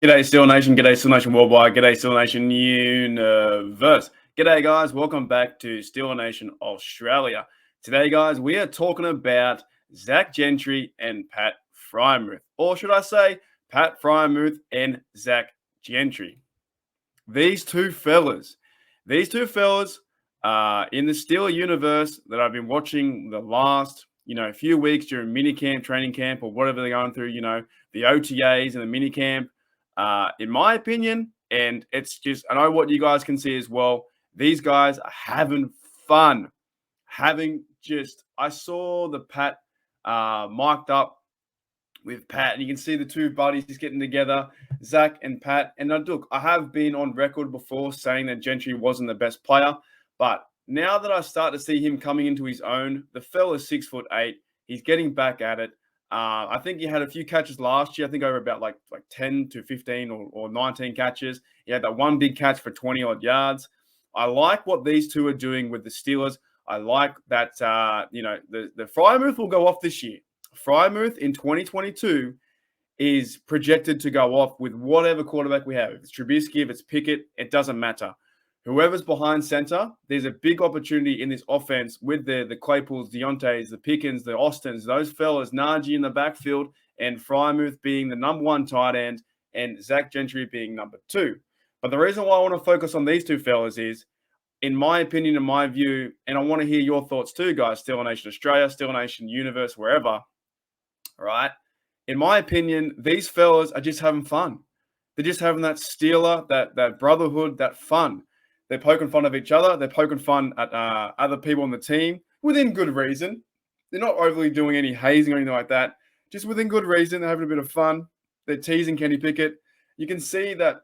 G'day, Steel Nation. G'day, Steel Nation Worldwide. G'day, Steel Nation Universe. G'day, guys. Welcome back to Steel Nation Australia. Today, guys, we are talking about Zac Gentry and Pat Freiermuth. Or should I say, Pat Freiermuth and Zac Gentry. These two fellas in the Steeler universe that I've been watching the last, few weeks during minicamp, training camp, or whatever they're going through, the OTAs and the minicamp. In my opinion, and it's just, I know what you guys can see as well. These guys are having fun. I saw the Pat mic'd up with Pat, and you can see the two buddies just getting together, Zac and Pat. And look, I have been on record before saying that Gentry wasn't the best player, but now that I start to see him coming into his own, the fella's 6'8". He's getting back at it. I think he had a few catches last year. I think over about like 10 to 15 or 19 catches. He had that one big catch for 20 odd yards. I like what these two are doing with the Steelers. I like that, the Freiermuth will go off this year. Freiermuth in 2022 is projected to go off with whatever quarterback we have. If it's Trubisky, if it's Pickett, it doesn't matter. Whoever's behind center, there's a big opportunity in this offense with the Claypools, Deontays, the Pickens, the Austins, those fellas, Najee in the backfield, and Freiermuth being the number one tight end, and Zac Gentry being number two. But the reason why I want to focus on these two fellas is, in my opinion, in my view, and I want to hear your thoughts too, guys, Steel Nation Australia, Steel Nation Universe, wherever, all right? In my opinion, these fellas are just having fun. They're just having that Steeler, that brotherhood, that fun. They're poking fun of each other. They're poking fun at other people on the team within good reason. They're not overly doing any hazing or anything like that. Just within good reason, they're having a bit of fun. They're teasing Kenny Pickett. You can see that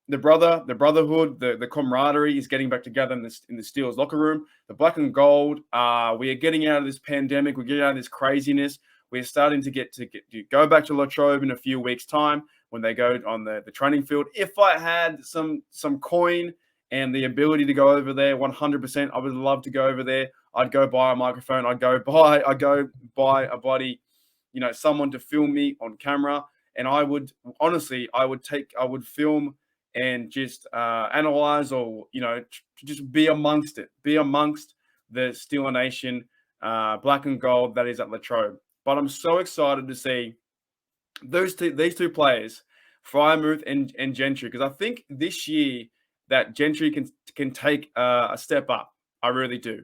the brotherhood, the camaraderie is getting back together in the Steelers locker room. The black and gold. We are getting out of this pandemic. We're getting out of this craziness. We're starting to go back to Latrobe in a few weeks' time when they go on the training field. If I had some coin and the ability to go over there 100%, I would love to go over there. I'd go buy a microphone. I'd go buy a buddy, someone to film me on camera. And I would film and just analyze or, just be amongst it. Be amongst the Steeler Nation black and gold that is at Latrobe. But I'm so excited to see these two players, Freiermuth and Gentry, because I think this year that Gentry can take a step up. I really do.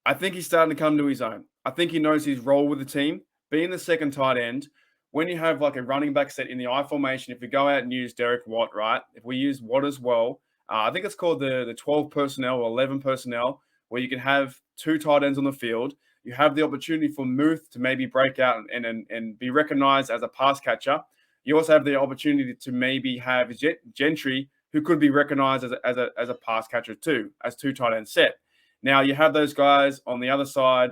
I think he's starting to come to his own. I think he knows his role with the team. Being the second tight end, when you have like a running back set in the I formation, if we go out and use Derek Watt, right? If we use Watt as well, I think it's called the 12 personnel or 11 personnel, where you can have two tight ends on the field. You have the opportunity for Muth to maybe break out and be recognized as a pass catcher. You also have the opportunity to maybe have Gentry, who could be recognized as a pass catcher too, as two tight end set. Now you have those guys on the other side,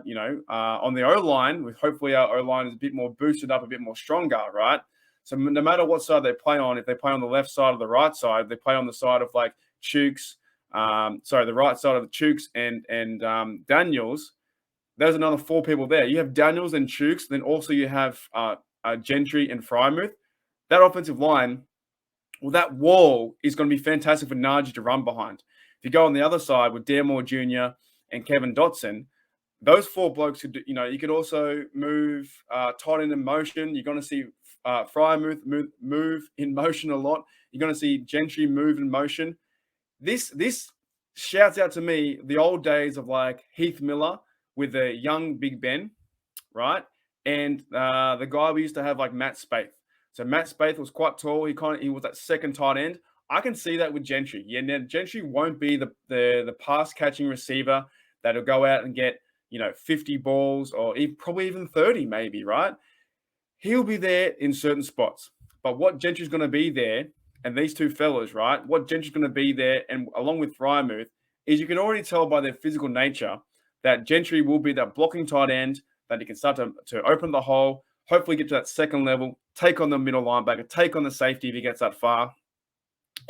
on the O-line, with hopefully our O-line is a bit more boosted up, a bit more stronger, right? So no matter what side they play on, if they play on the left side or the right side, they play on the side of like Chooks, the right side of Chooks and Daniels. There's another four people there. You have Daniels and Chooks, then also you have Gentry and Freiermuth. That offensive line, well, that wall is going to be fantastic for Najee to run behind. If you go on the other side with Moore Jr. and Kevin Dotson, those four blokes could, you could also move tight end in motion. You're going to see Freiermuth move in motion a lot. You're going to see Gentry move in motion. This shouts out to me the old days of like Heath Miller with the young Big Ben, right? And the guy we used to have like Matt Spaeth. So Matt Spaeth was quite tall. He was that second tight end. I can see that with Gentry. Yeah, now Gentry won't be the pass catching receiver that'll go out and get 50 balls or probably even 30 maybe, right? He'll be there in certain spots. But what Gentry's going to be there, and these two fellas, right? What Gentry's going to be there, and along with Freiermuth, is you can already tell by their physical nature that Gentry will be that blocking tight end that he can start to open the hole, hopefully get to that second level, take on the middle linebacker, take on the safety if he gets that far,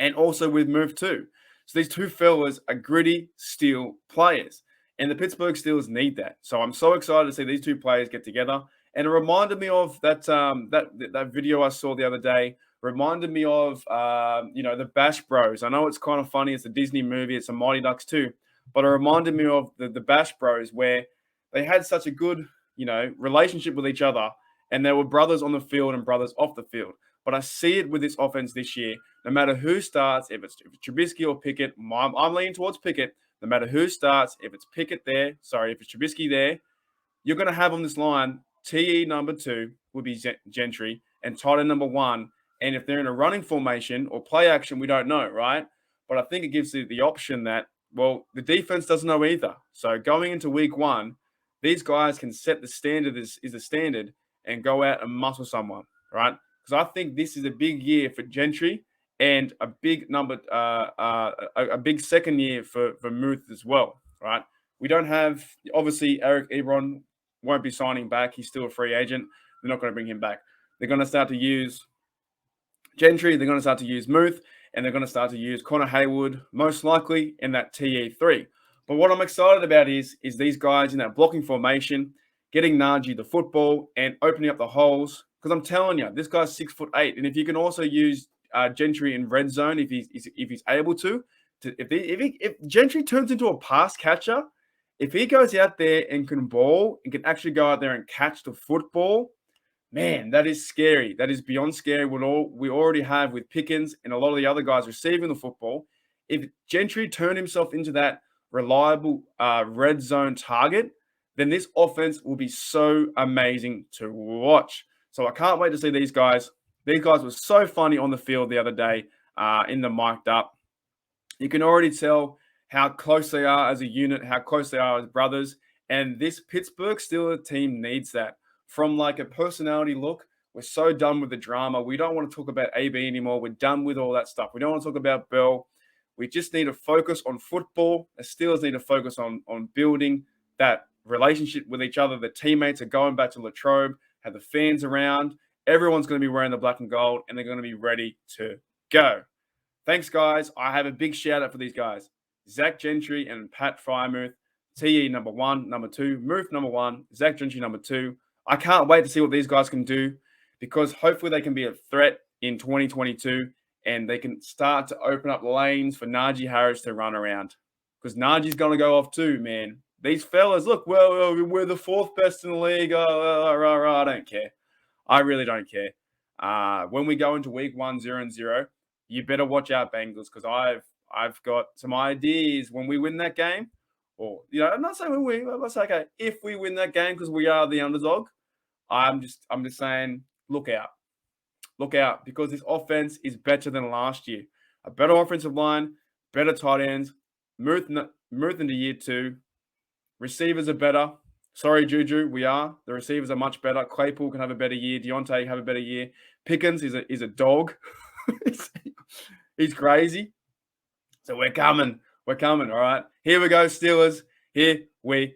and also with Move too. So these two fellas are gritty steel players, and the Pittsburgh Steelers need that. So I'm so excited to see these two players get together. And it reminded me of that video I saw the other day reminded me of, the Bash Bros. I know it's kind of funny. It's a Disney movie. It's a Mighty Ducks too. But it reminded me of the Bash Bros, where they had such a good, relationship with each other, and they were brothers on the field and brothers off the field. But I see it with this offense this year. No matter who starts, if it's Trubisky or Pickett, I'm leaning towards Pickett. No matter who starts, if it's Trubisky there, you're going to have on this line TE number 2 would be Gentry and tight end number 1. And if they're in a running formation or play action, we don't know, right? But I think it gives the option that, well, the defense doesn't know either. So going into week 1, these guys can set the standard is the standard and go out and muscle someone, right? Because I think this is a big year for Gentry and a big a big second year for Muth as well, right? We don't have, obviously, Eric Ebron won't be signing back. He's still a free agent. They're not going to bring him back. They're going to start to use Gentry. They're going to start to use Muth, and they're going to start to use Connor Haywood, most likely in that TE3. But what I'm excited about is these guys in that blocking formation, getting Najee the football and opening up the holes. Because I'm telling you, this guy's 6'8", and if you can also use Gentry in red zone, if he's able to if Gentry turns into a pass catcher, if he goes out there and can ball and can actually go out there and catch the football, man, that is scary. That is beyond scary. We already have with Pickens and a lot of the other guys receiving the football. If Gentry turned himself into that reliable red zone target, then this offense will be so amazing to watch. So I can't wait to see these guys. These guys were so funny on the field the other day in the mic'd up. You can already tell how close they are as a unit, how close they are as brothers. And this Pittsburgh Steelers team needs that. From like a personality look, we're so done with the drama. We don't want to talk about AB anymore. We're done with all that stuff. We don't want to talk about Bell. We just need to focus on football. The Steelers need to focus on building that relationship with each other. The teammates are going back to Latrobe, have the fans around. Everyone's going to be wearing the black and gold, and they're going to be ready to go. Thanks, guys. I have a big shout out for these guys. Zac Gentry and Pat Freiermuth, TE number 1, number 2, Muth number 1, Zac Gentry number 2. I can't wait to see what these guys can do, because hopefully they can be a threat in 2022 and they can start to open up lanes for Najee Harris to run around, because Najee's going to go off too, man. These fellas, look, well, we're the 4th best in the league. I don't care. I really don't care. When we go into week 1, 0-0, you better watch out, Bengals, because I've got some ideas when we win that game. Or, I'm not saying we win, but okay, if we win that game because we are the underdog, I'm just saying, look out. Look out, because this offense is better than last year. A better offensive line, better tight ends, Muth into year 2. Receivers are better. Sorry, Juju, we are. The receivers are much better. Claypool can have a better year. Deontay have a better year. Pickens is a dog. He's crazy. So we're coming. All right. Here we go, Steelers. Here we